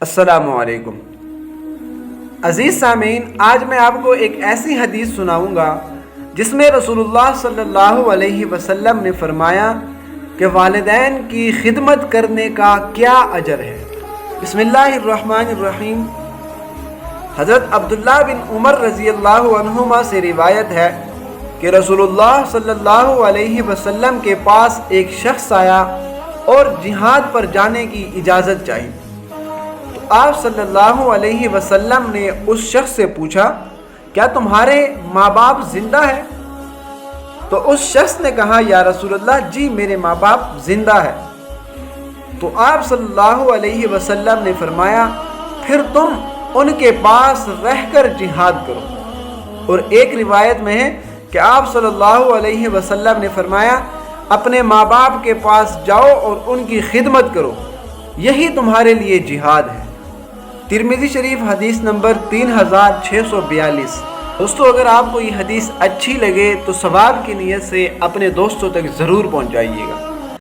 السلام علیکم عزیز سامعین، آج میں آپ کو ایک ایسی حدیث سناؤں گا جس میں رسول اللہ صلی اللہ علیہ وسلم نے فرمایا کہ والدین کی خدمت کرنے کا کیا اجر ہے۔ بسم اللہ الرحمن الرحیم۔ حضرت عبداللہ بن عمر رضی اللہ عنہما سے روایت ہے کہ رسول اللہ صلی اللہ علیہ وسلم کے پاس ایک شخص آیا اور جہاد پر جانے کی اجازت چاہی۔ تو آپ صلی اللہ علیہ وسلم نے اس شخص سے پوچھا، کیا تمہارے ماں باپ زندہ ہیں؟ تو اس شخص نے کہا، یا رسول اللہ، جی میرے ماں باپ زندہ ہیں۔ تو آپ صلی اللہ علیہ وسلم نے فرمایا، پھر تم ان کے پاس رہ کر جہاد کرو۔ اور ایک روایت میں ہے کہ آپ صلی اللہ علیہ وسلم نے فرمایا، اپنے ماں باپ کے پاس جاؤ اور ان کی خدمت کرو، یہی تمہارے لیے جہاد ہے۔ ترمذی شریف حدیث نمبر 3642۔ دوستو، اگر آپ کو یہ حدیث اچھی لگے تو ثواب کی نیت سے اپنے دوستوں تک ضرور پہنچائیے گا۔